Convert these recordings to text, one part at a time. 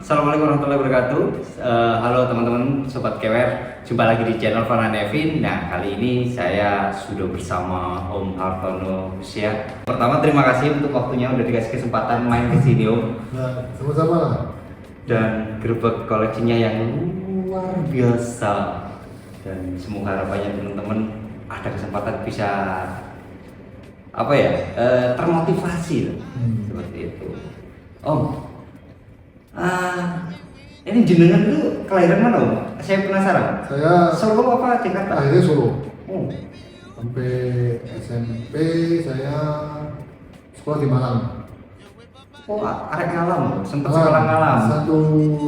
Assalamualaikum warahmatullahi wabarakatuh. Halo teman-teman, sobat kewer, jumpa lagi di channel Farhan Evin. Nah, kali ini saya sudah bersama Om Hartono Husia. Pertama, terima kasih untuk waktunya, udah dikasih kesempatan main ke sini, Om. Nah, sama-sama. Dan gerbek koleksinya yang luar biasa. Dan semoga harapannya teman-teman ada kesempatan bisa termotivasi seperti itu. Om, ini jenengan itu kelahiran mana, Om? Saya penasaran. Saya Solo apa Jakarta? akhirnya Solo. Oh, Sampai SMP saya sekolah di Malang. arek ngalam, sempat sekolah ngalam.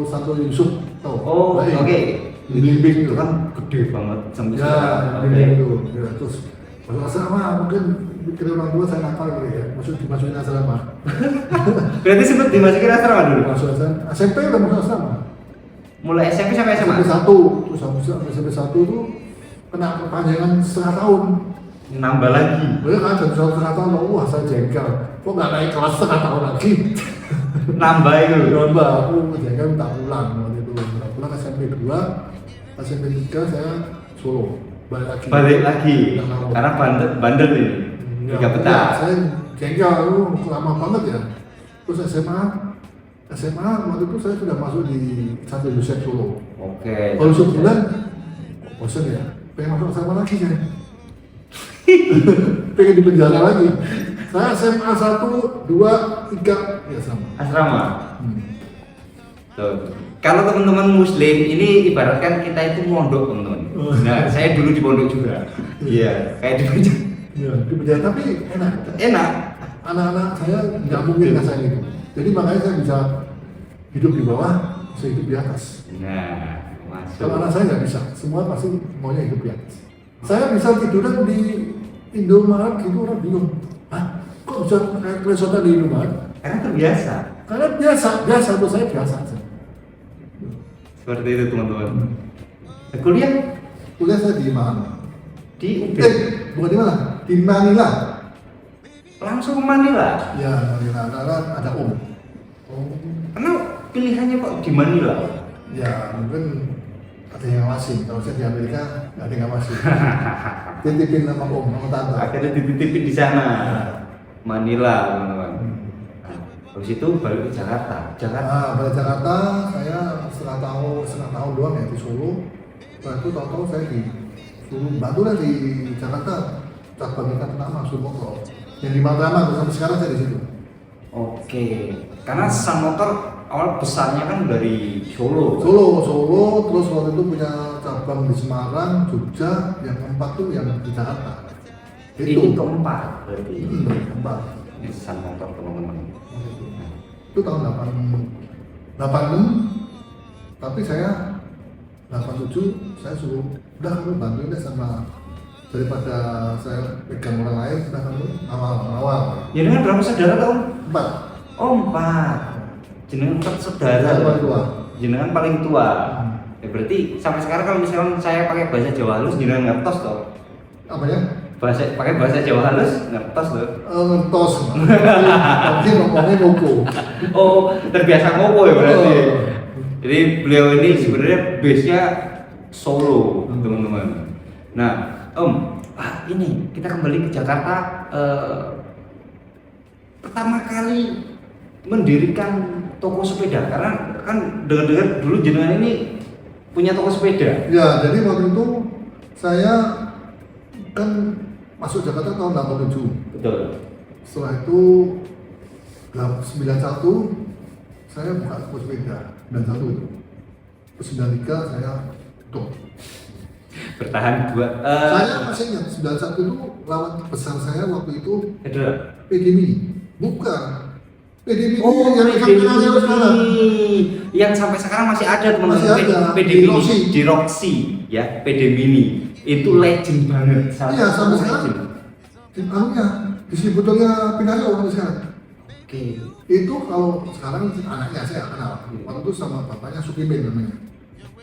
Satu Yusuf. Tahu? Oh, Baik. oke. Bimbing Itu kan gede banget sampai Ya, sekarang. bimbing itu. Ya, terus masuk asrama mungkin pikir orang tua saya nakal gitu ya. Dimasukin asrama. Berarti sempat dimasukin asrama dulu. Masuk asrama. SMP udah masuk asrama. Mulai SMP sampai SMA. SMP 1, terus SMP 1 itu kena perpanjangan setengah tahun. Nambah lagi. Boleh kan jadi setengah tahun, wah saya jengkel. Kok nggak naik kelas setengah tahun lagi? Nambah itu. Nambah, aku jengkel minta pulang waktu itu. Minta pulang SMP 2, SMP 3 saya Solo. Balik lagi. Nggak mau. Karena bandel ini. Tiga peta. Ya, saya jengkel, lu lama banget ya. Terus SMA waktu itu saya sudah masuk di Santo Yosef Solo. Oke. Kalau sebulan, bosan ya, pengen masuk asrama lagi saya. Pengen di penjara lagi. Saya SMA 1, 2, 3 ya sama. Asrama. Tuh. Kalau teman-teman muslim ini ibaratkan kita itu mondok, teman-teman. Nah, saya dulu di pondok juga. Iya, kayak di penjara. Ya, di penjara tapi enak. Enak. Anak-anak saya nggak mungkin ngerasain itu. Jadi makanya saya bisa hidup di bawah, bisa hidup di atas. Nah, masuk. Kalau anak saya nggak bisa, semua pasti maunya hidup di atas. Saya bisa tiduran di Indomaret gitu, orang bingung. Hah? Kok bisa kayak keresotan di Indomaret? Karena terbiasa. Karena biasa untuk saya biasa. Seperti itu, teman-teman. Kuliah Kuliah saya di Malang. di UB. Bukan di mana? Di Manila. Langsung ke Manila. Ya, Manila karena ada Om. Karena pilihannya kok di Manila. Ya, mungkin ada yang ngawasin. Kalau saya di Amerika nggak ada yang ngawasin. Titipin sama Om, sama Tante. Akhirnya dititipin di sana. Manila, teman-teman. Nah, habis itu balik ke Jakarta. Nah, pada Jakarta saya setengah tahun doang ya di Solo. Setelah itu tahu-tahu saya di Solo, bantu lah di Jakarta cabang ikan nama Sumokro. Yang di Matraman, sampai sekarang saya di situ. Oke. Karena Sang Motor awal besarnya kan dari Solo. Solo, terus waktu itu punya cabang di Semarang, Jogja, yang keempat tuh yang di Jakarta. Ini keempat berarti. Keempat. Ini Sang Motor, teman-teman. Itu tahun 86, tapi saya 87 saya suruh udah kamu bantuin deh sama daripada saya pegang orang lain, udah kamu awal. Ya dengan berapa saudara tahun? 4. Oh, 4. Jenengan 4 saudara. Saya paling tua. Jenengan paling tua. Ya berarti sampai sekarang kalau misalnya saya pakai bahasa Jawa halus jenengan ngertos toh. Apa ya? Pakai bahasa Jawa halus ngertos loh. Ngertos. Tapi ngomongnya moko. Oh, terbiasa ngopo ya berarti. Oh. Jadi beliau ini sebenarnya base-nya Solo, teman-teman. Nah, Om, ini kita kembali ke Jakarta. Pertama kali mendirikan toko sepeda karena kan dengar-dengar dulu jenengan ini punya toko sepeda. Ya, jadi waktu itu saya kan masuk Jakarta tahun 87. Betul. Setelah itu 91 saya buka toko sepeda. 91 itu. Terus 93 saya tutup. Bertahan buat. Saya masih ingat 91 itu lawan besar saya waktu itu Ada. PDMI. Bukan. PDMI Oh, itu yang terkenalnya sekarang. Yang sampai sekarang masih ada, teman-teman. Masih ada. PD Di Mini, Roxy. di Roxy, ya, PD Mini. Itu legend banget. Iya, sampai sekarang. Di anunya, distributornya Pinario sampai sekarang. Oke. Itu kalau sekarang anaknya saya kenal. Waktu itu sama bapaknya Sukimin namanya.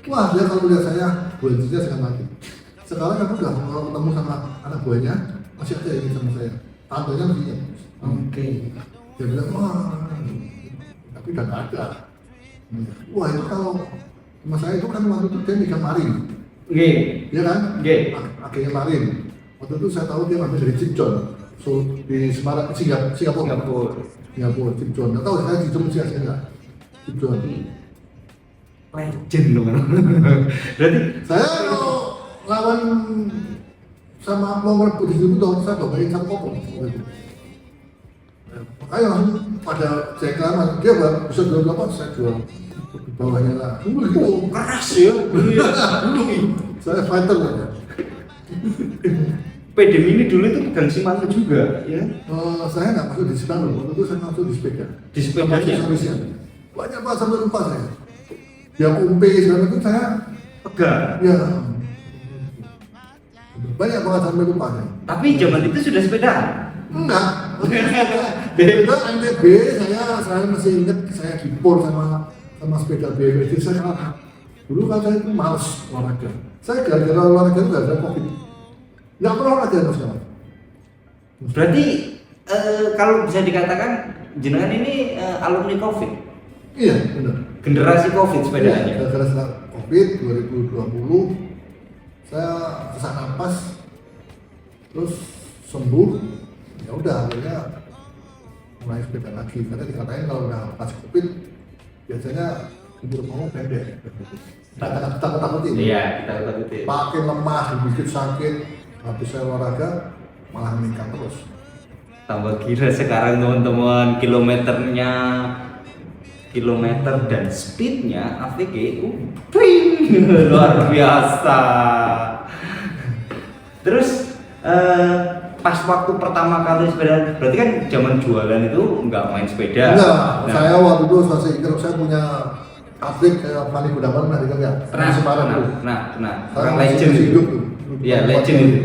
Wah, dia kalau lihat saya, buahnya saya mati. Sekarang aku udah kalau ketemu sama anak buahnya, masih ada yang sama saya. Tantenya masih ingat. Oke. Dia bilang, wah, tapi udah nggak ada. Wah itu kalau sama saya itu kan waktu itu dia megang marin, Nggih. ya kan? Nggih. Akhirnya marin. Waktu itu saya tahu dia ngambil dari Chip John, so di Semarang, Singapura, Chip John. Nggak tahu saya di Jogja saya nggak. Chip John. Legend loh. Berarti Saya kalau lawan sama mau merebut di situ dong, saya bawain satu kopo. Ayo langsung pada ceklan, dia bisa jual berapa? Saya jual di bawahnya lah. oh, keras ya. Saya fighter aja. PDM ini dulu itu pegang Shimano juga, ya? Saya nggak masuk di Shimano, waktu itu saya masuk di sepeda. Di sepedanya? Servicenya. Banyak banget sampai lupa saya. Yang umpe segala itu saya Pegang. ya banyak banget sampai lupa saya. Tapi zaman itu sudah sepedaan. Enggak. Beda MTB saya masih ingat saya dipor sama sepeda BMX. Jadi saya kenal. Dulu kan saya itu males olahraga. Saya gara-gara olahraga itu gara-gara COVID. Nggak pernah olahraga terus sekarang. Berarti kalau bisa dikatakan jenengan ini alumni COVID. Iya, benar. Generasi COVID sepedaannya. Gara-gara setelah COVID 2020 saya sesak napas terus sembuh. Ya udah akhirnya mulai sepeda lagi. Karena dikatain kalau udah pas COVID biasanya umur kamu pendek. Takut-takutin. Iya, kita takutin. Pakai lemah, sedikit sakit, habis saya olahraga malah meningkat terus. Tambah gila sekarang teman-teman, kilometer dan speednya AVG itu luar biasa. Terus pas waktu pertama kali sepeda, berarti kan zaman jualan itu nggak main sepeda. Enggak, Nah, saya waktu itu saya punya pabrik Fani Gunawan pernah dengar ya? Di Semarang tuh. nah, Saya orang masih legend itu. hidup tuh. Iya, legend itu.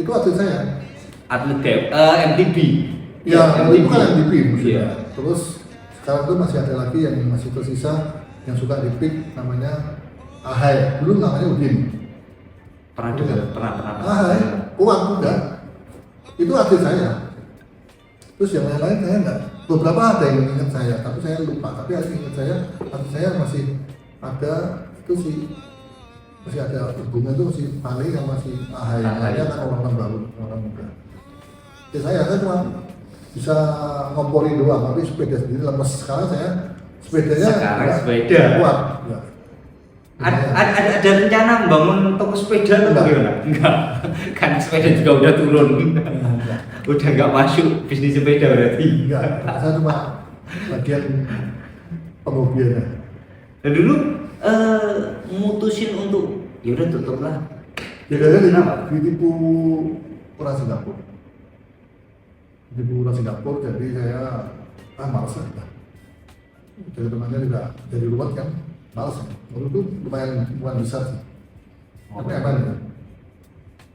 Itu atlet saya. Atlet MTB. Ya, itu kan MTB maksudnya. Iya. Terus sekarang tuh masih ada lagi yang masih tersisa yang suka di pick namanya Ahai. Dulu namanya Udin. Pernah dengar? Pernah. Ahai, kuat muda. Itu atlet saya. Terus yang lain saya enggak. Beberapa ada yang ingat saya, tapi saya lupa. Tapi yang ingat saya masih ada itu sih, masih ada hubungan itu masih paling sama si Ahai. Ahai kan orang baru, orang muda. Ya saya cuma bisa ngomporin doang, tapi sepeda sendiri lemes. Sekarang saya sepedanya sepeda kuat. Ya. Ada rencana membangun toko sepeda atau gimana? Enggak. Kan sepeda juga udah turun. Udah nggak masuk bisnis sepeda berarti. Enggak, saya cuma bagian penghobiannya. Dan dulu mutusin untuk ya udah tutup lah. Ya kayaknya ditipu orang Singapura. Ditipu orang Singapura, jadi saya malas lah. Jadi temannya juga jadi luar kan, malas. Menurut itu lumayan besar sih. Tapi aman ya.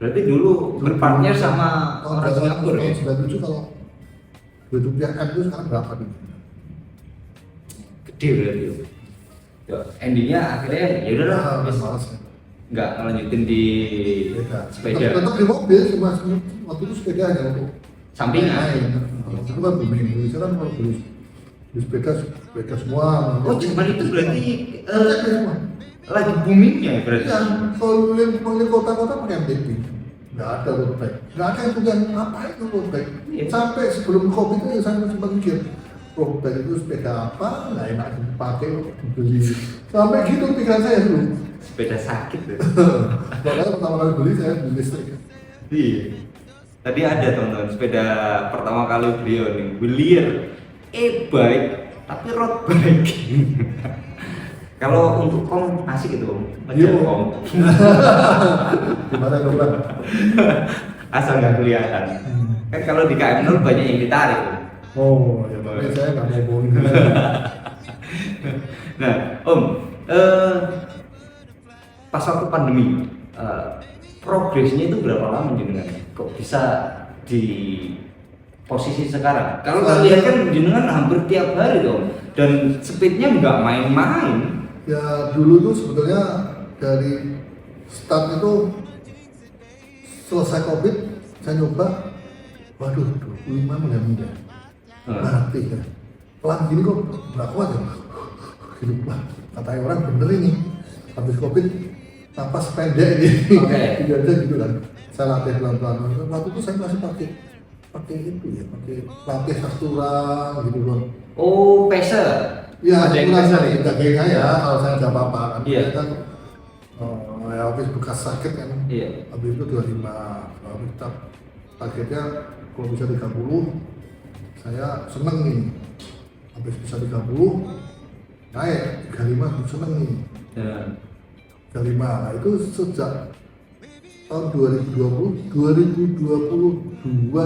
Berarti dulu berpartner sama orang Singapura ya? Tahun 97 kalau duit rupiah M itu sekarang berapa nih? Gede berarti. Ya, endingnya akhirnya ya udah lah, Malas ya. nggak ngelanjutin di sepeda. Tetap di mobil, cuma waktu itu sepeda hanya untuk Sampingan. Waktu itu kan booming Indonesia kan kalau beli sepeda semua. Oh, zaman itu berarti semua. lagi boomingnya ya berarti. Iya, kalau beli kota-kota pakai MTB. Nggak ada road bike. Nggak ada yang punya ngapain itu road bike. Iya. Sampai sebelum COVID itu saya sempat mikir road bike itu sepeda apa, nggak enak dipakai, dibeli. Sampai gitu pikiran saya dulu. Sepeda sakit tuh. Makanya pertama kali beli saya beli listrik. Iya. Tadi ada teman-teman sepeda pertama kali beliau nih, Willier e-bike tapi road bike. Kalau untuk kom asik itu, Iya. kom. Gimana dong Bang? Asal nggak kelihatan. Kan kalau di KM0 banyak yang ditarik. Oh, ya tapi saya nggak mau bohong. Nah, Om, pas waktu pandemi, progresnya itu berapa lama jenengan? Kok bisa di posisi sekarang? Kalau kita lihat kan jenengan hampir tiap hari dong, dan speednya nggak main-main. Ya dulu tuh sebetulnya dari start itu selesai COVID saya nyoba, waduh 25 mulai muda, mati ya. Pelan gini kok nggak kuat ya. gitu, wah katanya orang bener ini habis covid napas pendek ini. Oke. Gitu aja gitu kan. Saya latih pelan-pelan. Waktu itu saya masih pakai itu ya, pakai latih sastura gitu loh. Oh, peser. Ya, Ada yang kurang peser dari ya? dagingnya ya, kalau saya ada apa-apa kan. Iya. Saya kan ya habis bekas sakit kan. Iya. Habis itu 25, habis kita targetnya kalau bisa 30, saya seneng nih. Habis bisa 30, naik 35 seneng nih. Ya. 35, nah itu sejak tahun 2022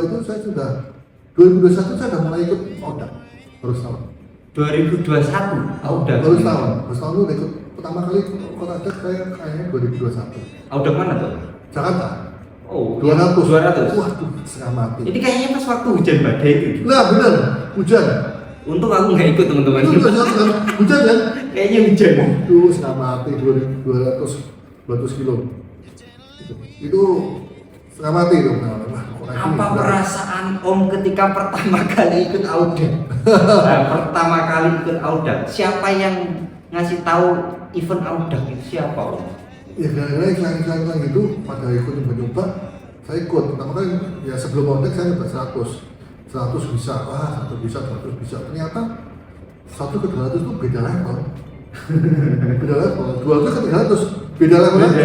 itu saya sudah 2021 saya sudah mulai ikut Audak terus tahun 2021 Audak. terus tahun itu udah ikut pertama kali ikut Audak saya kayaknya 2021 Audak mana tuh? Jakarta. Oh, 200. 200. Waduh, setengah mati. Ini kayaknya pas waktu hujan badai itu. Nah bener, hujan. Untung aku nggak ikut teman-teman. Itu hujan kan? Kayaknya hujan. Waduh, setengah mati 200 kilo. Itu setengah mati itu. Apa perasaan Om ketika pertama kali ikut Audak? Nah, pertama kali ikut Audak, siapa yang ngasih tahu event Audak itu siapa Om? Ya gara-gara iklan-iklan gitu pada ikut nyoba, saya ikut. Pertama kali ya sebelum Audak saya nyoba 100 bisa, 100 bisa, 200 bisa. Ternyata 1 ke 200 itu beda level. Beda level, 200 ke 300 beda level lagi.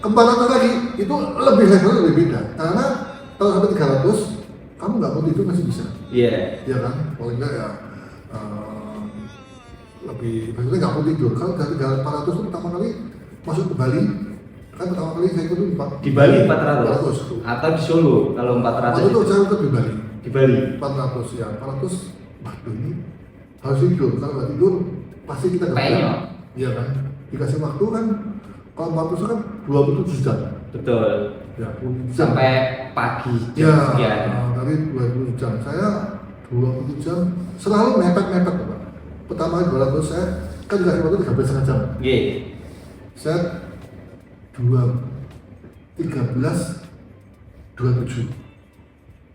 Ke 400 lagi itu lebih level lebih beda. Karena kalau sampai 300 kamu nggak mau tidur masih bisa. Iya. Iya kan? Paling enggak ya lebih maksudnya nggak mau tidur. Kalau dari 400 itu pertama kali masuk ke Bali, kan pertama kali saya ikut itu Di Bali 400 atau di Solo kalau 400 waktu itu saya ikut di Bali di Bali 400 ya 400 waduh ini harus tidur, kalau nggak tidur pasti kita nggak Penyok. bisa. Iya kan, dikasih waktu kan kalau 400 kan 27 jam betul ya 20 jam sampai pagi ya jam sekian. dari 20 jam saya 20 jam selalu mepet Pak. Pertama 200 saya kan dikasih waktu 13,5 jam. Iya. Saya 13:27.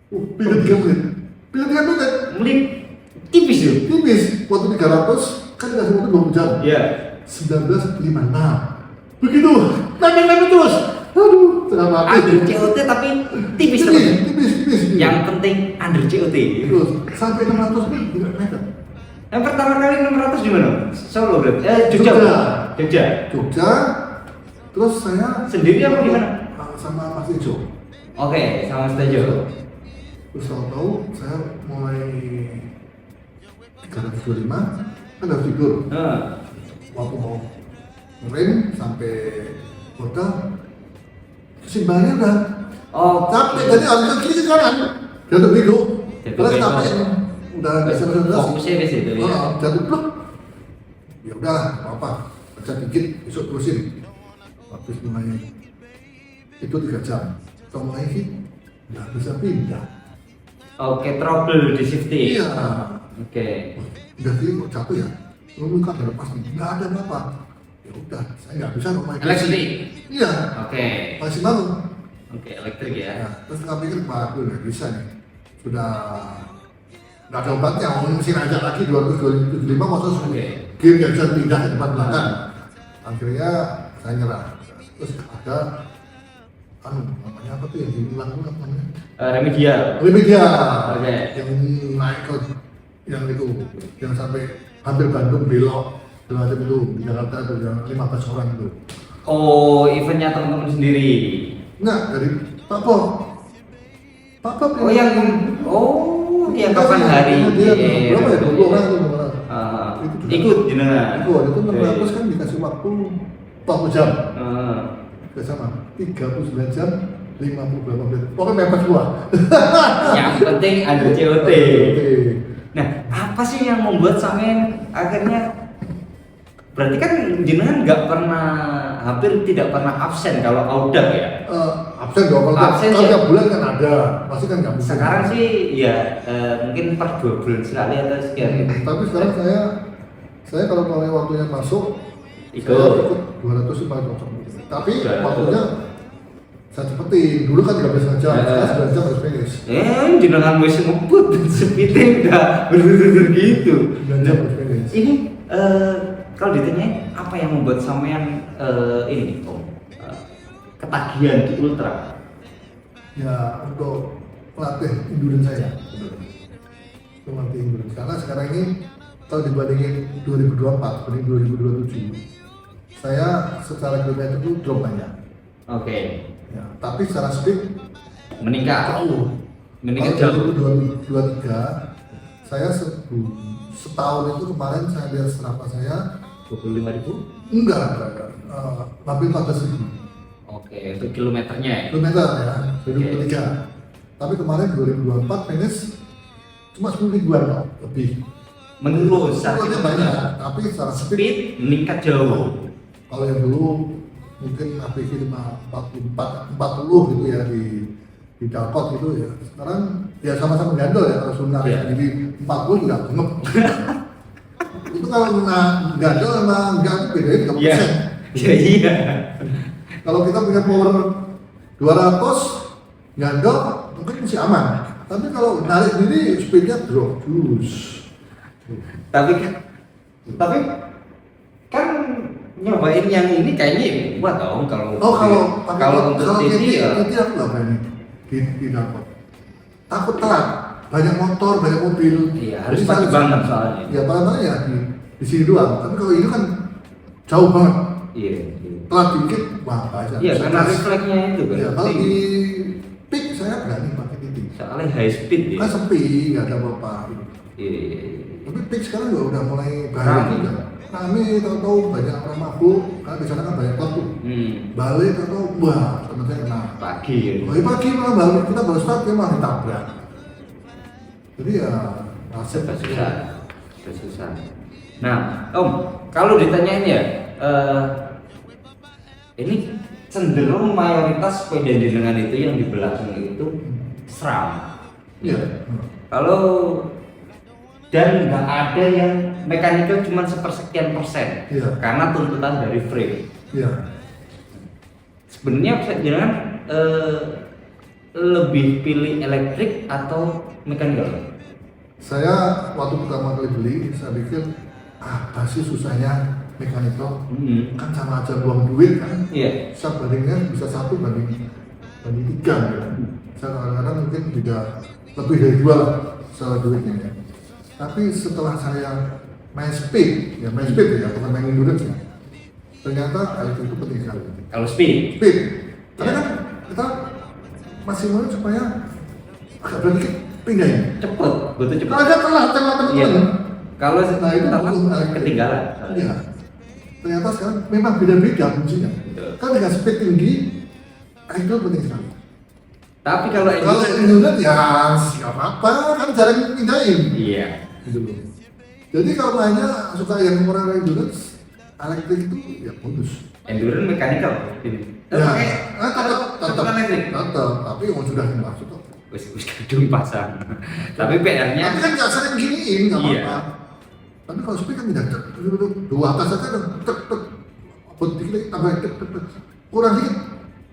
Pilih 3 menit. Pilih 3 menit. Mulai tipis tuh. Tipis. Waktu 300 kan dikasih waktu 20 jam. Iya. 19:56. Begitu. Nempel terus. Aduh, setengah mati. Under COT tapi tipis Tipis. teman. Yang penting under COT. Terus sampai 600 pun tidak mepet. Yang pertama kali 600 di mana? Solo berarti. Jogja. Jogja. Jogja. Terus saya Sendiri apa gimana? sama Mas Ijo. Oke, sama Stejo. Terus tahu saya mulai 325 kan harus tidur. Waktu mau ngerem sampai hotel kesimbangannya udah capek, jadi harus ke kiri ke kanan jatuh bego karena capek udah nggak bisa konsentrasi. Fokusnya di situ ya. Jatuh blok ya udah apa baca dikit besok terusin. Habis mulai itu 3 jam kalau mulai hit nggak bisa pindah. Oke, trouble di shifting. Iya. Oke. Udah sih kok capek ya lu kan ada lepas nih nggak ada apa-apa ya udah saya nggak bisa ngomong Elektrik. iya Oke. masih malu. Oke, elektrik ya. Ya, terus nggak pikir pak nggak bisa nih sudah nggak ada obatnya mau mesin aja lagi 275 masa Oke. gear nggak bisa pindah ke depan belakang akhirnya saya nyerah. Terus ada namanya apa tuh yang diulang itu namanya Remedial. remedial Oke. yang naik ke yang itu yang sampai hampir Bandung belok macam itu di Jakarta itu yang 15 orang itu. Oh, eventnya teman-teman sendiri. Nah dari Pak Pop Oh, yang kapan hari? dia berapa ya 20 orang itu Ikut jenengan. itu 600 kan dikasih waktu 40 jam Ah. nggak sama 39 jam 50 berapa menit pokoknya mepet semua. Yang penting ada COT. Oke. Nah, apa sih yang membuat sampean akhirnya berarti kan jenengan nggak pernah hampir tidak pernah absen kalau Audak ya? Absen dong kalau Absen kalau ya. tiap bulan kan ada pasti kan nggak mungkin. Sekarang sih ya mungkin per 2 bulan sekali atau sekian gitu. Tapi sekarang saya kalau mau waktunya masuk Ikut. saya ikut 200 sih paling cocok. Tapi 200. waktunya saya cepetin. Dulu kan 13 jam, sekarang 9 jam harus finish. Jenengan wis ngebut speednya udah bener-bener gitu. 9 jam harus finish. Ini kalau ditanya apa yang membuat sampean ini Om ketagihan di ultra? Ya untuk pelatih endurance saya. Pelatih endurance. Karena sekarang ini kalau dibandingin 2024 dengan 2027, saya secara kilometer itu drop banyak. Oke. Ya, tapi secara speed Meningkat. jauh. Meningkat Kalau jauh. 2023 saya setahun itu kemarin saya lihat strava saya 25.000? enggak, hampir 14.000 Oke, itu kilometernya. kilometer ya 2023. Tapi kemarin 2024 finish cuma 10 ribuan kok, lebih. Menurun saat Menurunnya banyak, tapi secara speed speed meningkat jauh. kalau yang dulu mungkin APV 40 gitu ya di Dalkot gitu ya. Sekarang ya sama-sama gandol ya, kalau sunnah Iya. jadi 40 juga gemuk. Itu kalau gandol sama enggak itu bedanya 30%. Iya. Iya. Kalau kita punya power 200 gandol mungkin masih aman. Tapi kalau narik diri speednya drop terus. Tapi kan nyobain yang ini kayaknya buat dong kalau untuk TT ya. TT aku nggak berani di Dalkot. Takut telat, banyak motor, banyak mobil. Iya, harus Jadi pagi saya- banget soalnya. Ya paling ya di sini doang. Tapi kalau ini kan jauh banget. Iya. Telat dikit, wah aja. Iya, karena refleksnya itu kan. Ya, kalau penting. di peak saya berani pakai TT. Soalnya high speed ya. Kan sepi, nggak ada apa-apa. Iya. Tapi peak sekarang juga udah mulai bahaya Rame. juga. Rame, tahu-tahu banyak orang mabuk. Karena di sana kan banyak klub tuh. Balik atau wah teman saya kena. Pagi ya. Pagi malah balik kita baru start dia malah ditabrak. Jadi ya nasib Serba susah. Serba susah. Nah, Om, kalau ditanyain ya, ini cenderung mayoritas sepeda jenengan itu yang di belakang itu SRAM. Iya. Kalau dan nggak ada yang mekanikal cuma sepersekian persen, Iya. karena tuntutan dari frame. Iya. Sebenarnya jenengan lebih pilih elektrik atau mekanikal? Saya waktu pertama kali beli saya pikir apa sih susahnya mekanikal? Kan sama aja buang duit kan. Iya. Saya bandingnya bisa 1 banding 3 ya. Saya kadang-kadang mungkin tidak lebih dari 2 lah secara duitnya ya. Tapi setelah saya main speed ya bukan main endurance ya, ternyata elektrik itu penting sekali. Kalau speed, Speed, karena Ya. kan kita masih mau supaya agak berani pindahin. cepet, betul cepet. Kalau ada telat teman-teman. Iya. Kalau Nah, itu telat butuh elektrik. ketinggalan. Iya. Ternyata sekarang memang beda-beda fungsinya. Betul. Kan dengan speed tinggi, itu penting sekali. Tapi kalau Kalau endurance ya siapa apa kan jarang pindahin. iya. Gitu loh. Jadi kalau mainnya suka yang orang endurance, elektrik itu ya bonus. Endurance mekanikal. Ya, tetap elektrik. tetap, tapi yang sudah dimaksud kok. Wis kadung pasang. Tapi PR-nya Tapi kan nggak sering giniin, nggak Iya. apa-apa. Tapi kalau speed kan tidak dua atas aja kan tek tek, dikit lagi tambah tek tek tek, kurang dikit,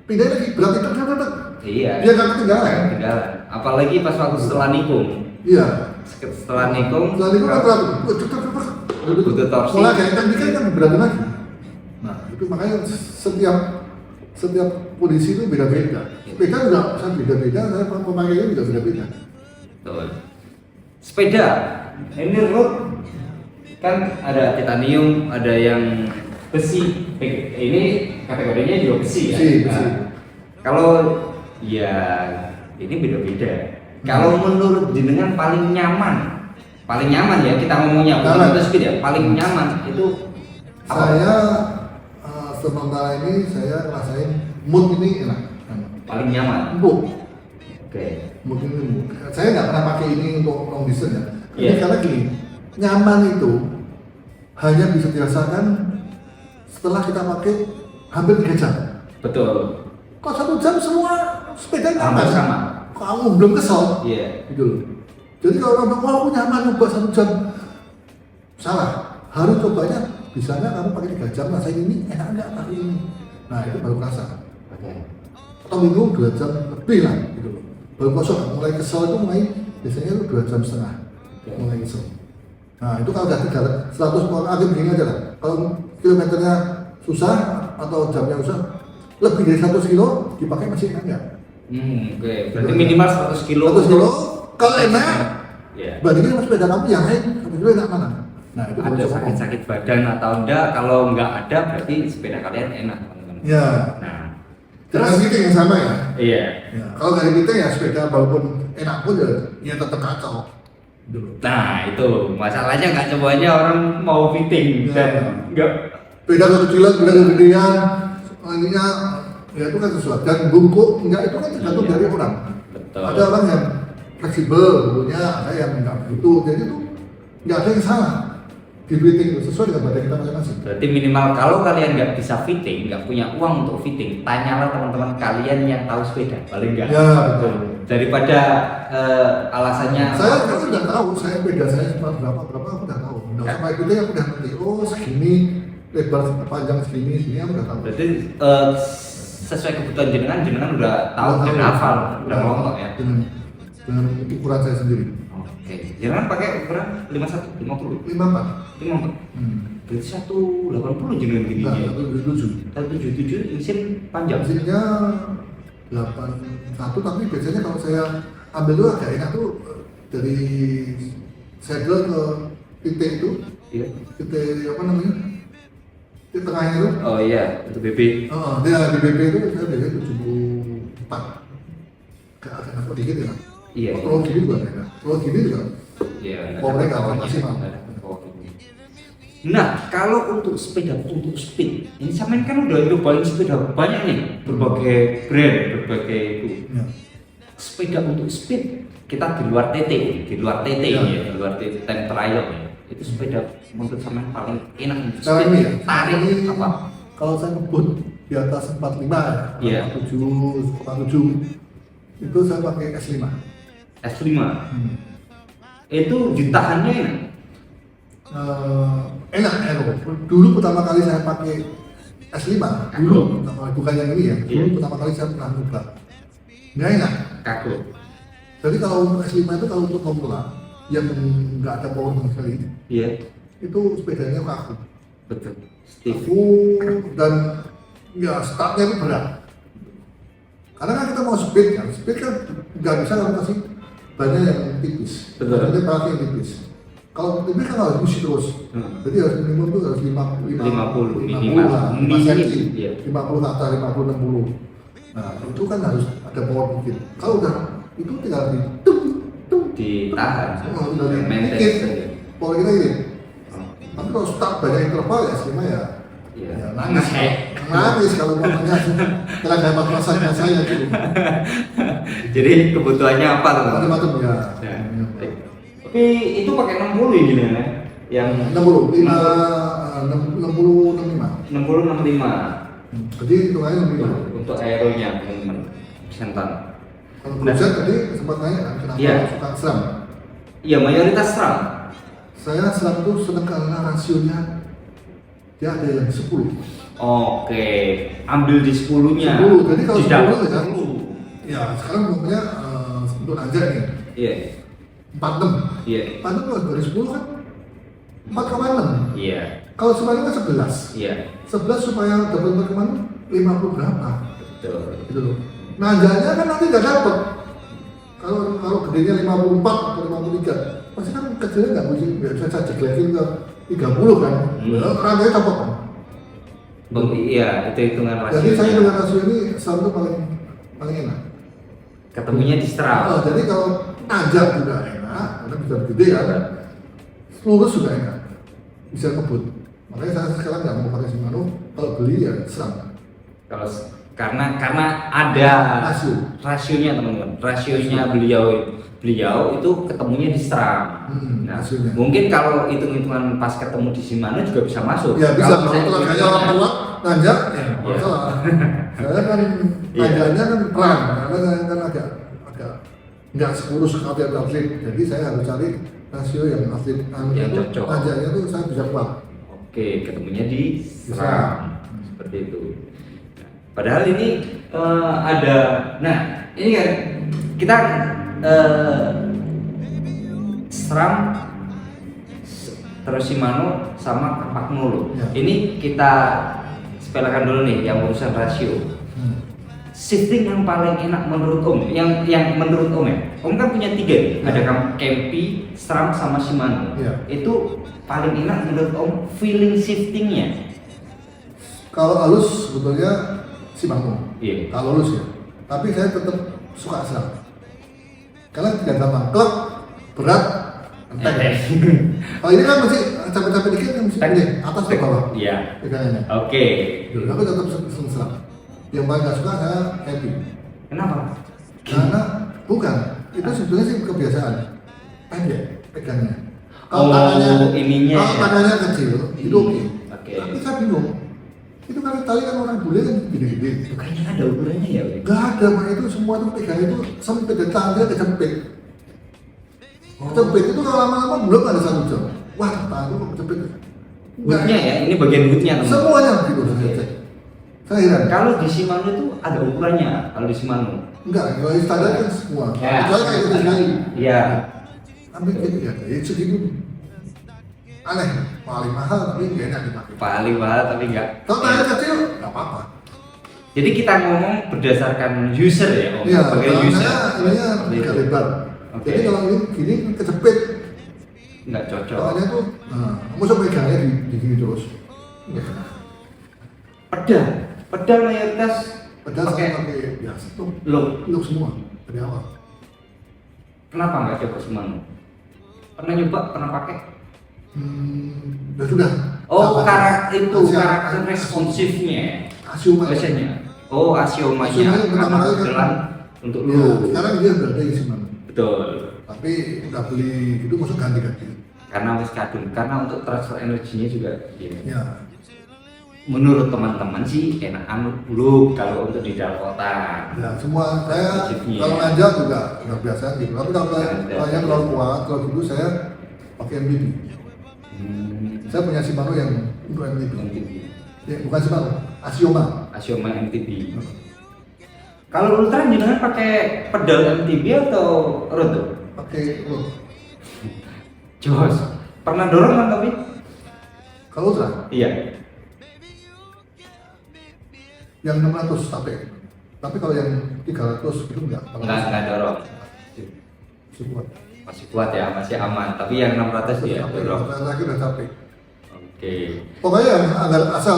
pindah lagi berarti tek tek tek. iya. Dia nggak ketinggalan. Ketinggalan. Apalagi pas waktu setelah nikung. Iya. Setelah nikung. Soalnya itu kan berapa? Tek tek tek tek. Butuh torsi. Mulai kayak kan dikit kan berani lagi. Nah itu makanya setiap kondisi itu beda-beda. Sepeda juga saya beda-beda, saya pemakaiannya juga beda-beda. Betul. Sepeda ini road kan ada titanium, ada yang besi. Ini kategorinya juga besi ya. Besi. Nah, kalau ya ini beda-beda. Kalau menurut jenengan paling nyaman ya kita ngomongnya bukan Nyaman. motor speed ya, paling nyaman itu apa? Saya sementara ini saya ngerasain mood ini enak. Paling nyaman. Empuk. Oke. Mood ini empuk. Saya nggak pernah pakai ini untuk long distance ya. Iya. Karena gini, nyaman itu hanya bisa dirasakan setelah kita pakai hampir 3 jam. Betul. Kok 1 jam semua sepeda nyaman? Hampir sama. Kamu belum kesel. Iya. Gitu loh. Jadi kalau orang bilang, wah aku nyaman nyoba 1 jam, salah. Harus cobanya, bisanya kamu pakai 3 jam, rasain ini enak enggak pakai ini. Nah itu baru kerasa. Oke. Atau minum 2 jam lebih lah, gitu loh. Baru kosong, mulai kesel itu mulai biasanya itu 2 jam setengah, Oke. mulai kesel. Nah itu kalau udah 100 akhir begini aja lah. Kalau kilometernya susah atau jamnya susah, lebih dari 100 kilo dipakai masih enak ya. Oke. Berarti minimal 100 kilo. 100 kilo, kalau enak, ya. bandingin sama sepeda kamu yang lain, 100 kilo enak mana? Nah itu Ada sakit-sakit badan atau enggak? Kalau enggak ada berarti sepeda kalian enak, teman-teman. Ya. Nah, Dengan meeting yang sama ya. iya. Ya, kalau dari meeting ya sepeda walaupun enak pun ya tetap kacau. Dulu. Nah, itu masalahnya nggak semuanya orang mau fitting Ya. dan enggak. Beda kecilan, beda kegedean, ininya ya itu kan sesuatu. Dan bungkuk enggak itu kan tergantung Iya. dari orang. Betul. Ada orang yang fleksibel, dulunya ada yang enggak begitu. Jadi itu enggak ada yang salah. Di fitting itu sesuai dengan badan kita masing-masing. Berarti minimal kalau kalian nggak bisa fitting, nggak punya uang untuk fitting, tanyalah teman-teman kalian yang tahu sepeda, paling nggak. Ya betul. Daripada alasannya. Saya kan udah tahu, saya beda saya cuma berapa aku udah tahu. Udah sama fitting aku udah ngerti. Oh segini lebar panjang segini aku udah tahu. Berarti sesuai kebutuhan jenengan udah tahu dan hafal, udah ngelontok ya. Dengan ukuran saya sendiri. Oke, jenengan pakai ukuran 51, 50, 54. 54. Berarti 180 jenengan gini Enggak, ya. 77. 177 mesin panjang. Mesinnya 81 tapi biasanya kalau saya ambil itu agak enak tuh dari saddle ke titik itu, Iya. titik apa namanya? Titik tengahnya itu. Oh iya, itu BB. Dia di BP itu saya biasanya 74. Agak enak dikit ya. Iya. Kalau gini juga enak. Kalau gini juga. Iya. Powernya nggak powernya. maksimal. Nggak ada powernya. Nah, kalau untuk sepeda untuk speed, ini sampean kan udah nyobain sepeda banyak nih, berbagai brand, berbagai itu. Ya. Sepeda untuk speed kita di luar TT, di luar TT Ya. ya, di luar TT time trial ya. Itu sepeda menurut sampean paling enak untuk Sekarang ini ya. tarik Ini apa? Kalau saya ngebut di atas 45 ya, Iya. 47, itu saya pakai S5. S5. Itu ditahannya enak. Enak Aero. Dulu pertama kali saya pakai S5, dulu pertama kali, bukan yang ini ya. Dulu Iya. pertama kali saya pernah nyoba. Nggak enak. Kaku. Jadi kalau untuk S5 itu kalau untuk pemula yang nggak ada power sama sekali, Iya, itu sepedanya kaku. betul. Steve. Kaku dan ya startnya itu berat. Karena kan kita mau speed kan nggak bisa kalau kasih banyak yang tipis. Betul. Jadi pakai yang tipis. Kalau tipis kan harus push terus. Jadi harus minimum tuh harus 50 minimal. lah, 5 Minim, cm, iya. 50 ke atas, 50, 60. Nah itu kan harus ada power dikit. Kalau udah itu tinggal di Ditahan. udah Maintain dikit, saja. power kita ini. Oh, Tapi kalau start banyak interval ya S5 ya. Iya. Ya, nangis kalau mamanya telah dapat masanya saya dulu. Jadi kebutuhannya apa teman-teman? Macam-macam ya. Ya. Tapi itu pakai 60 ini ya? Yang 60, 65. 60 65. Jadi hitungannya lebih lah. Untuk aeronya teman-teman. Sentan. Kalau cruiser tadi sempat nanya kan kenapa Iya. suka SRAM. Iya, mayoritas SRAM. Saya SRAM tuh seneng karena rasionya dia ada yang 10. Oke, ambil di 10-nya. 10, jadi kalau Di dalam 10 ya. 10. Ya sekarang pokoknya untuk nanjak nih Iya. 46. Iya. 46 kalau dari 10 kan 4,6. Iya. Kalau semuanya kan 11. Iya. 11 supaya dapat 4,6 50 berapa? Betul. Gitu loh. Nanjanya kan nanti nggak dapet. Kalau gedenya 54 atau 53, pasti kan kecilnya nggak bisa saya jeglekin ke 30 kan. Ranjanya copot kan. Iya, itu hitungan rasio. Jadi saya dengan rasio ini selalu paling enak. Ketemunya di SRAM. Jadi kalau nanjak juga enak, karena bisa gede kan. Lurus juga enak, bisa ngebut. Makanya saya sekarang nggak mau pakai Shimano. Kalau beli ya SRAM. Kalau karena ada rasionya teman-teman. Rasionya beliau itu ketemunya di SRAM. Nah, rasionya. mungkin kalau hitung-hitungan pas ketemu di Shimano juga bisa masuk. Ya bisa, kalau misalnya telaganya orang tua nanjak, ya Iya. masalah. Saya kan Iya. nanjaknya kan pelan, karena saya kan agak nggak sekurus atlet, jadi saya harus cari rasio yang atlet Yang itu, cocok. nanjaknya tuh saya bisa kuat. Oke, ketemunya di Bisa. SRAM. Seperti itu. Nah, padahal ini ada, nah ini kan kita SRAM terus Shimano sama kapak nul. Ya. Ini kita sepelekan dulu nih yang urusan rasio. Shifting yang paling enak menurut Om, yang menurut Om ya, Om kan punya 3 nih, Ya. ada Kempi, SRAM sama Shimano. Ya. Itu paling enak menurut Om feeling shiftingnya. Kalau halus sebetulnya Shimano. Iya. Kalau halus ya. Tapi saya tetap suka SRAM. Karena tidak gampang, klek, berat, enteng. Kalau ini kan masih capek-capek dikit kan mesti ini atas ke bawah. Iya. Pegangannya. Oke. Dulu aku tetap seneng SRAM. Yang paling gak suka saya happy. Kenapa? Karena bukan, itu sebetulnya sih kebiasaan. Pendek pegangnya. Kalau ininya kalau ya. tangannya kecil, itu oke. Oke. Tapi saya bingung. Itu kan tali kan orang bule kan gede-gede. Bukannya ada ukurannya ya? Wei? Gak ada, Pak. Itu semua tuh pegangan itu sempit dan tangannya kejepit. Kejepit itu kalau lama-lama belum ada 1 jam. Wah, tangan itu kok kejepit. Hoodnya ya, ini bagian hoodnya teman. Semuanya begitu saya cek. Saya heran. Kalau di Shimano itu ada ukurannya, kalau di Shimano. Enggak, kalau standar kan semua. Ya. Kecuali kayak gitu sekali. Iya. Tapi gitu ya, segitu aneh, paling mahal tapi gak enak dipakai. Paling mahal tapi enggak. Kalau tangan kecil, nggak apa-apa. Jadi kita ngomong berdasarkan user ya, Om. Iya, Sebagai tangannya user. ininya Seperti agak itu. lebar. Oke. Jadi kalau ini gini kejepit, Enggak cocok. tangannya tuh, musuh pegangnya di gini terus. Nggak enak. Pedal mayoritas Padahal pakai saya pakai biasa tuh, look. semua dari awal. Kenapa enggak coba Shimano? Pernah nyoba, pernah pakai? Ya sudah. Oh, Sahabat. itu Asia- karakter responsifnya. Asioma. Biasanya. Oh, asiomanya. Asiomanya yang pertama Karena kali kan. kebetulan untuk Ya, lu. sekarang dia berada di Shimano. Betul. Tapi udah beli itu masuk ganti-ganti. Karena wis kadung, karena untuk transfer energinya juga gini. Ya, Menurut teman-teman sih enakan look kalau untuk di dalam kota. ya semua saya Wajibnya. kalau ngajak juga udah biasa gitu. Tapi kalau Ada. kalau yang terlalu kuat, kalau dulu saya pakai MTB. Saya punya Shimano yang untuk MTB. Ya, bukan Shimano, Asioma. Asioma MTB. Kalau ultra jenengan pakai pedal MTB atau road? Pakai road. Jos. Pernah dorong kan tapi? Kalau ultra, Iya. yang 600 tapi kalau yang 300 itu enggak. Enggak dorong. Masih kuat. Masih kuat ya, masih aman. Tapi yang 600 ya dorong. Terakhir udah capek. Oke. Pokoknya yang agar asal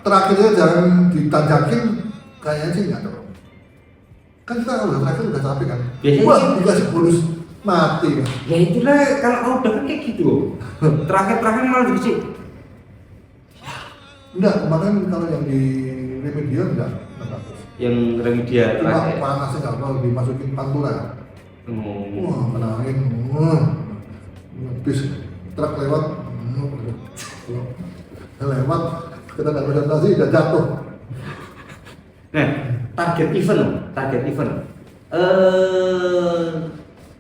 terakhirnya jangan ditanjakin, kayaknya sih nggak dorong. Kan kita kalau udah terakhir udah capek kan. Biasanya Wah, sih- dikasih bonus mati kan. Ya itulah kalau udah kan kayak gitu. Terakhir malah dikasih. Enggak, kemarin kalau yang di remedial enggak 600. Yang remedial Cuma terakhir. panasnya nggak mau dimasukin pantura. Wah, menangin, bis truk lewat, lewat kita nggak konsentrasi udah jatuh. Nah, target event.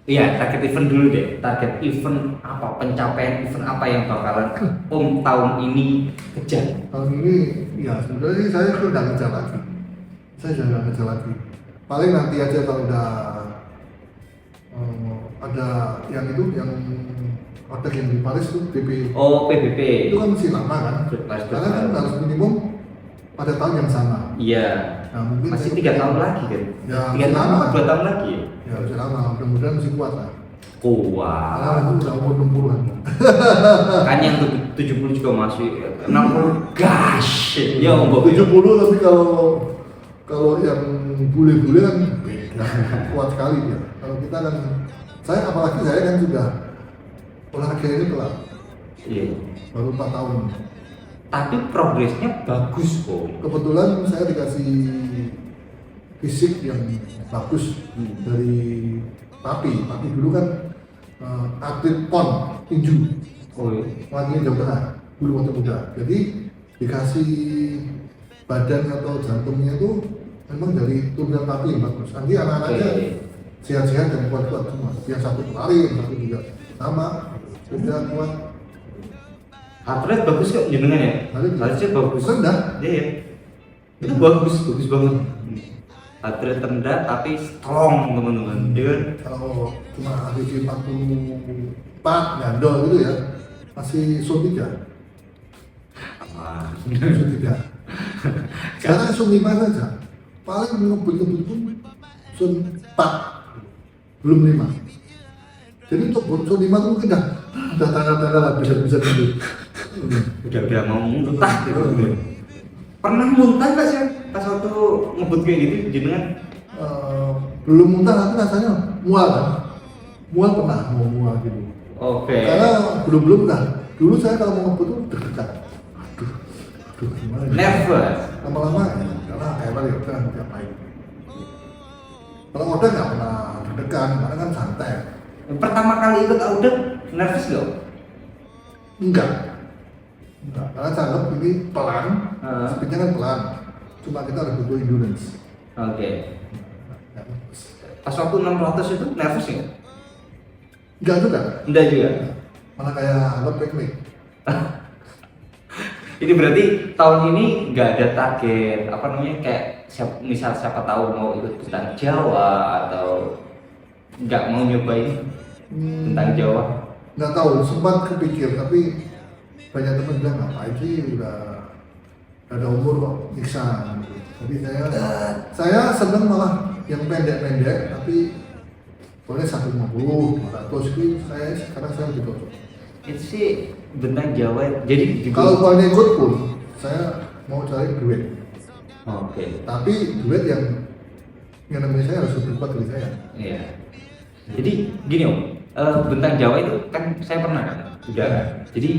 Iya, target event dulu deh. Target event apa? Pencapaian event apa yang bakalan Om tahun ini kejar? Tahun ini, ya sebenarnya sih saya sudah nggak ngejar lagi. Saya sudah nggak ngejar lagi. Paling nanti aja kalau udah ada yang itu, yang hotel yang di Paris itu PP. Oh, PBB. Itu kan masih lama kan? Paris Karena kan Berlin. harus minimum pada tahun yang sama. Iya. Nah, mungkin Masih saya- 3 tahun lagi kan? Ya, 3 tahun lama. apa 2 tahun lagi? Ya masih lama, mudah-mudahan masih kuat lah. Kuat. Karena itu udah umur 60-an. Kan yang 70 juga masih 60 gas. Ya Om Bob. 70 tapi kalau yang bule-bule kan beda, kuat sekali dia. Kalau kita kan, apalagi saya kan sudah olahraga ini telat, Iya. baru 4 tahun. Tapi progresnya bagus Om. Kebetulan saya dikasih fisik yang bagus dari papi. Papi dulu kan atlet pon tinju, Oh iya. wakilnya Jawa Tengah dulu waktu muda. Jadi dikasih badan atau jantungnya itu memang dari turunan papi yang bagus. Nanti anak-anaknya Oke. sehat-sehat dan kuat-kuat semua. Yang satu lari, yang satu juga sama, sudah kuat. Heart rate bagus kok jenengan ya? Heart rate Harusnya bagus. rendah. Iya ya. Itu bagus banget. Heart rate rendah tapi strong teman-teman. Dia kan Kalau cuma ADC 44 gandol gitu ya, masih zone 3. Apa? Zone 3. Sekarang zone 5 saja. Paling ngebut-ngebut pun zone 4. Belum 5. Jadi untuk zone 5 itu mungkin udah tanda-tanda lah bisa dulu. Udah mau muntah gitu. Pernah muntah nggak sih pas waktu ngebut kayak gitu jenengan? Belum muntah tapi rasanya mual kan? Mual pernah mau mual gitu. Oke. Karena belum kan. Dulu saya kalau mau ngebut tuh deg-degan. Aduh gimana ya? Nervous. Lama-lama ya, karena hewan ya udah ngapain. Kalau udah nggak pernah deg-degan, karena kan santai. Pertama kali ikut audit nervous gak? Enggak, karena saya anggap ini pelan, speednya kan pelan. Cuma kita harus butuh endurance. Oke. Pas waktu 600 itu nervous ya? Enggak juga, Enggak juga. malah kayak anggap teknik. Ini berarti tahun ini nggak ada target apa namanya kayak misal siapa tahu mau ikut tentang Jawa atau nggak mau nyobain tentang Jawa? Nggak tahu, sempat kepikir tapi banyak teman bilang ngapain sih udah ada umur kok nyiksa. Jadi saya seneng malah yang pendek-pendek tapi boleh 150, 200 itu sekarang saya lebih cocok. Itu sih tentang Jawa. Jadi Kalau mau ikut pun saya mau cari duet. Oke. Tapi duet yang namanya saya harus lebih kuat dari saya. Iya. Jadi gini Om, bentang Jawa itu kan saya pernah kan, udah kan. Jadi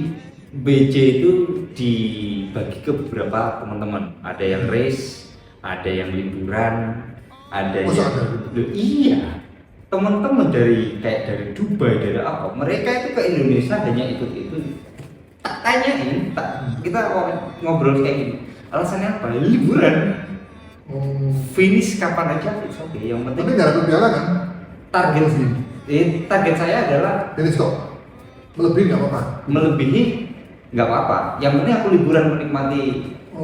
BJ itu dibagi ke beberapa teman-teman. Ada yang race, ada yang liburan, ada Masa yang ada? Loh, iya. Teman-teman dari kayak dari Dubai, dari apa, mereka itu ke Indonesia hanya ikut itu. Tak tanyain, kita ngobrol kayak gini. Alasannya apa? Liburan. Finish kapan aja, it's okay. Yang penting Tapi nggak dapat piala kan? target saya adalah Jadi stop. Melebihi nggak apa-apa. melebihi nggak apa-apa. Yang penting aku liburan menikmati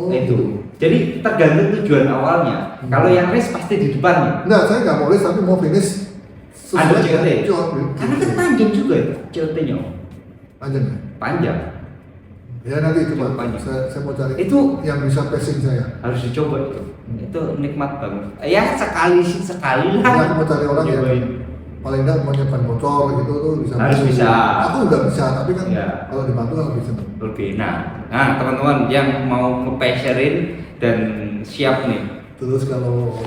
itu. Jadi tergantung tujuan awalnya. Kalau yang race pasti di depan. Enggak, saya nggak mau race tapi mau finish Ada COT. COT. Karena kan panjang juga itu COT-nya. Panjang ya? Panjang. Ya nanti coba Panjang. saya mau cari Itu yang bisa passing saya. harus dicoba itu. Itu nikmat banget. Ya sekali Jadi lah. aku mau cari orang yang Nyobain. paling nggak mau nyimpan bocor gitu tuh bisa. Harus bisa. Aku udah bisa tapi kan Ya. kalau dibantu kan lebih seneng. Lebih nah teman-teman yang mau nge-passerin dan siap nih. Terus kalau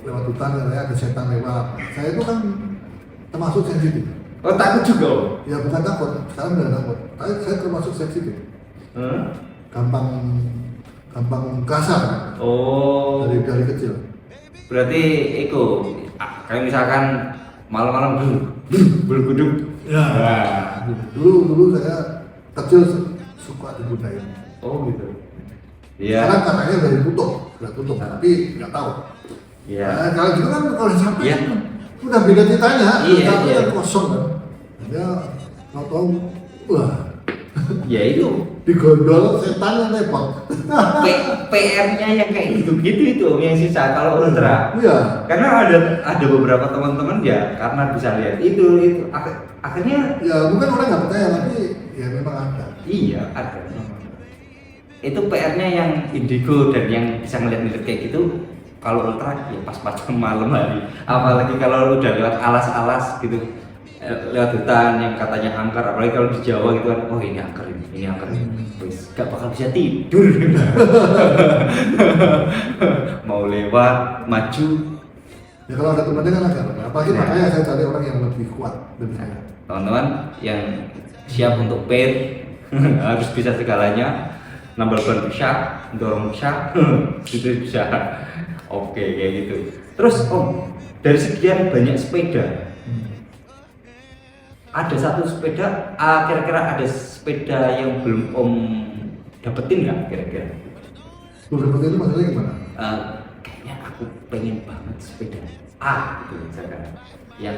lewat hutan katanya ada setan lewat. Saya itu kan termasuk sensitif. Oh takut juga Om? Ya bukan takut, sekarang udah takut. Tapi saya termasuk sensitif. Gampang kasar kan? Oh. dari kecil. Berarti itu kayak misalkan malam-malam berguduk. Ya. Nah. Dulu saya kecil suka dibudain. Oh gitu. Sekarang Iya. katanya udah tutup, tapi nggak tahu. Iya. Nah, kalau gitu kan kalau sampai Iya. udah beda ceritanya, Iya, tapi iya. kan kosong kan. Dia tahu, wah Ya itu digondol setan yang repot. PR-nya yang kayak gitu-gitu itu Om, yang sisa kalau ultra. Iya. Karena ada beberapa teman-teman ya karena bisa lihat itu akhirnya Ya mungkin orang nggak percaya tapi ya memang ada. iya ada. Itu PR-nya yang indigo dan yang bisa ngeliat-ngeliat kayak gitu. Kalau ultra ya pas-pas malam hari, apalagi kalau udah lewat alas-alas gitu, lewat hutan yang katanya angker, apalagi kalau di Jawa gitu kan, oh ini angker ini, wis gak bakal bisa tidur. Mau lewat maju. Ya kalau ada temannya kan agak, apalagi Nah. makanya saya cari orang yang lebih kuat dari saya. Teman-teman yang siap untuk pair harus bisa segalanya, nambal ban bisa, dorong bisa, itu bisa. Oke kayak gitu. Terus Om, dari sekian banyak sepeda, ada satu sepeda, kira-kira ada sepeda yang belum Om dapetin nggak kira-kira? Lu dapetin itu maksudnya gimana? Kayaknya aku pengen banget sepeda gitu misalkan. Yang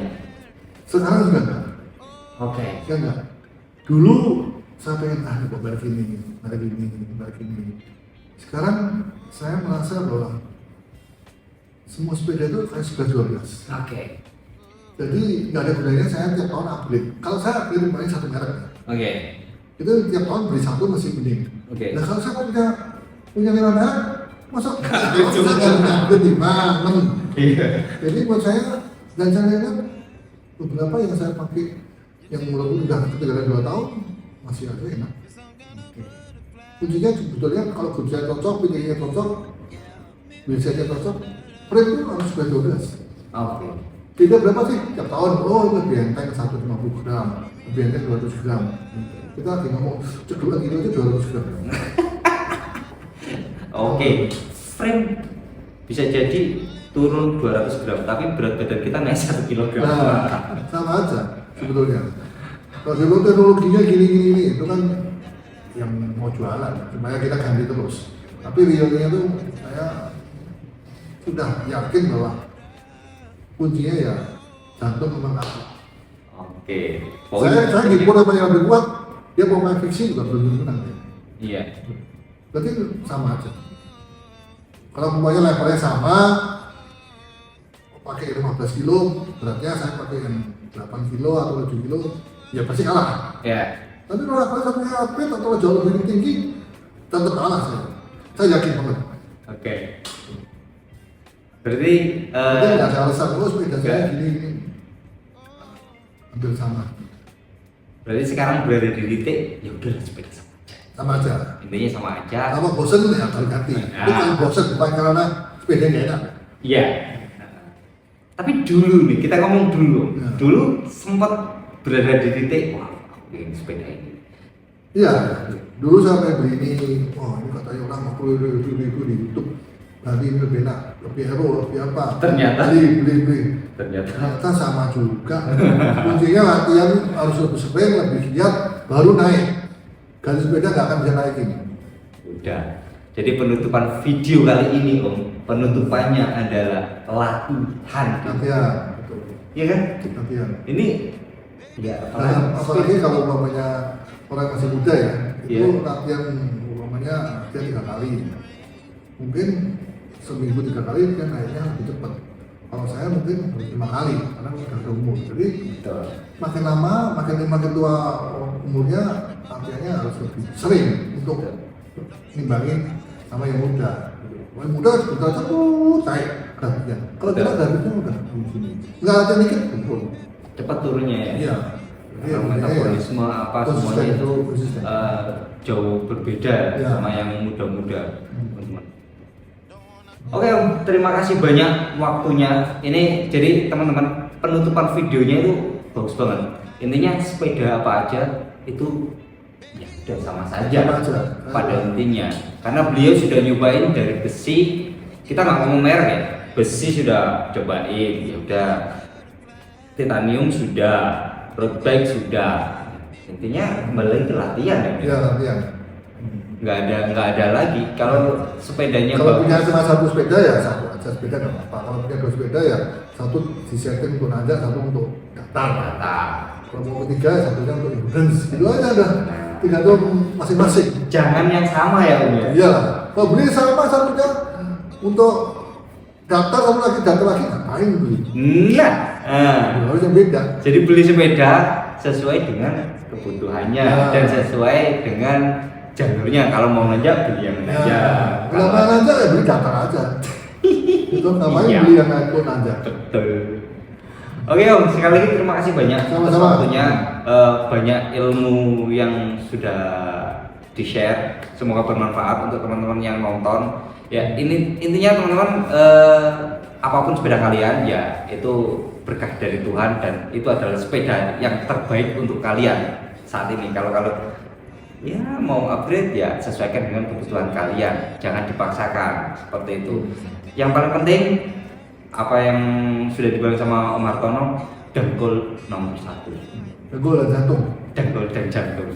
Sekarang sudah enggak. oke. Ya enggak. Dulu saya pengen merek ini. Sekarang saya merasa bahwa semua sepeda itu kayak sepeda jual gas. Oke. Jadi nggak ada gunanya saya tiap tahun upgrade. Kalau saya upgrade paling satu merek. Oke. itu tiap tahun beli satu masih bening. Oke. Nah kalau saya punya 5 merek, masa nggak di mana? Iya. Jadi buat saya dan saya lihat beberapa yang saya pakai yang walaupun udah ketinggalan 2 tahun masih aja enak. Kuncinya sebetulnya kalau kunci cocok, pinggirnya cocok, biasanya cocok, frame itu harus sudah 12. Oke. Tidak berapa sih tiap tahun? Oh itu lebih enteng 150 gram, lebih enteng 200 gram. Kita lagi ngomong cedulan gitu aja 200 gram. Oke. Frame bisa jadi turun 200 gram, tapi berat badan kita naik 1 kilogram. Nah, sama aja sebetulnya. Kalau dulu teknologinya gini itu kan yang mau jualan supaya kita ganti terus. Tapi realnya tuh saya sudah yakin bahwa kuncinya ya jantung memang kaki. Oke. Saya ngikut apa yang lebih kuat, dia mau main fiksi juga belum menang. Iya. Berarti sama aja. Kalau umpamanya levelnya sama, pakai 15 kilo, beratnya saya pakai yang 8 kilo atau 7 kilo, ya pasti kalah. Ya. Tapi kalau levelnya satu atlet atau jauh lebih tinggi, tetap kalah saya. Saya yakin banget. Oke. Berarti Jadi nggak ada alasan, oh sepeda saya enggak. gini. Hampir sama. berarti sekarang berada di titik ya udah sepeda sama aja. Sama aja. Intinya sama aja. Kalau bosen ya ganti. Itu kalau bosen bukan karena sepeda nggak enak. Iya. Tapi dulu nih, kita ngomong dulu. Ya. Dulu sempat berada di titik, wah, aku ingin sepeda ini. Iya, dulu saya pengen beli ini, oh ini katanya orang 50.000 di YouTube, nanti ini lebih enak, lebih hero, lebih apa? Ternyata. beli. Ternyata. Ternyata sama juga. Kuncinya latihan harus lebih sering, lebih giat, baru naik. Garis sepeda nggak akan bisa naik ini. Udah. Jadi penutupan video kali ini Om, penutupannya adalah latihan. Latihan, betul. Iya kan? Latihan. Ini ya Nah, apalagi kalau umpamanya orang masih muda ya, itu Iya. latihan umpamanya latihan 3 kali. Mungkin seminggu 3 kali dia naiknya lebih cepat. Kalau saya mungkin 5 kali karena sudah ada umur. Jadi betul. makin lama, makin tua umurnya, latihannya harus lebih sering untuk nimbangin sama yang muda. Yang muda sebentar aja naik grafiknya. Kalau kita grafiknya udah di sini. Nggak latihan dikit, betul. Cepat turunnya ya. Iya. Karena metabolisme apa semuanya itu konsisten. jauh berbeda Ya. sama yang muda-muda, teman-teman. Oke Om, terima kasih banyak waktunya. Ini jadi teman-teman penutupan videonya itu bagus banget. Intinya sepeda apa aja itu ya udah sama saja Sama aja. pada intinya. Karena beliau sudah nyobain dari besi, kita nggak ngomong merek ya. Besi sudah cobain, ya udah. Titanium sudah, road bike sudah. Intinya kembali lagi ke latihan ya. Iya, latihan. Nggak ada lagi. Kalau sepedanya Kalau punya bagus, cuma satu sepeda ya satu aja sepeda nggak apa-apa. Kalau punya 2 sepeda ya satu disetting untuk nanjak, satu untuk datar. mata. Kalau mau ketiga satunya untuk endurance. Itu aja ada. Tergantung masing-masing. Jangan yang sama ya Om ya. Iya. Kalau beli sama satunya untuk datar, satu lagi datar lagi ngapain beli? Nah, Harus yang beda. jadi beli sepeda sesuai dengan kebutuhannya Ya. dan sesuai dengan jalurnya. Kalau mau nanjak beli yang nanjak. Ya, kalau mau nanjak ya beli datar aja. Itu ngapain Iya. beli yang naik nanjak? Betul. Oke Om, sekali lagi terima kasih banyak atas Sama-sama. waktunya. Banyak ilmu yang sudah di-share. Semoga bermanfaat untuk teman-teman yang nonton. Ya, ini intinya teman-teman apapun sepeda kalian ya itu berkah dari Tuhan dan itu adalah sepeda yang terbaik untuk kalian saat ini. Kalau ya mau upgrade ya sesuaikan dengan kebutuhan kalian, jangan dipaksakan seperti itu. Yang paling penting apa yang sudah dibilang sama Om Hartono, dengkul nomor 1, Dengkul dan jantung. dengkul dan jantung.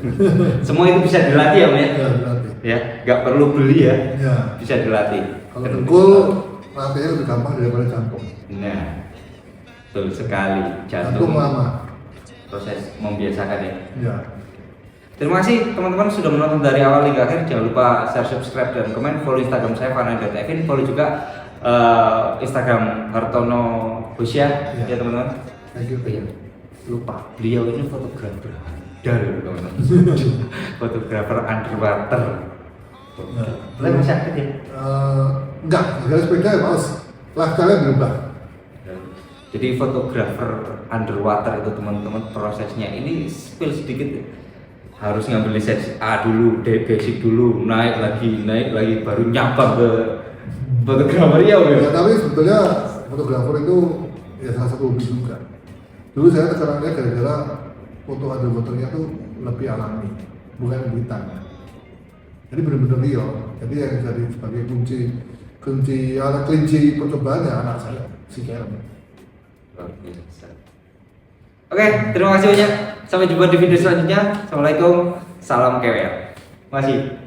Semua itu bisa dilatih ya Om ya. Ya, berarti. Ya, nggak perlu beli ya, Ya. bisa dilatih. Kalau dengkul latihannya lebih gampang daripada jantung. Nah, betul sekali. Jantung lama. Proses membiasakan ya. Ya. Terima kasih teman-teman sudah menonton dari awal hingga akhir. Jangan lupa share, subscribe, dan komen. Follow Instagram saya Fana.Evin. Follow juga Instagram Hartono Husya Ya. ya teman-teman. Thank you. Iya. Lupa, beliau ini fotografer. dal teman-teman. Fotografer underwater. Nah, Mulai masih aktif ya? Enggak, gara sepeda ya males. Lifestyle-nya berubah. Jadi fotografer underwater itu teman-teman prosesnya ini spill sedikit ya. Harus ngambil lisensi A dulu, basic dulu, naik lagi baru nyambang ke fotografer ya. Ya, tapi sebetulnya fotografer itu ya salah satu hobi juga. Dulu saya tekanannya gara-gara foto underwaternya tuh lebih alami, bukan buitan. Jadi benar-benar real. Jadi yang jadi sebagai kelinci percobaan ya anak saya, si Karen. Oke, terima kasih banyak. Sampai jumpa di video selanjutnya. Assalamualaikum, salam kewer. Masih.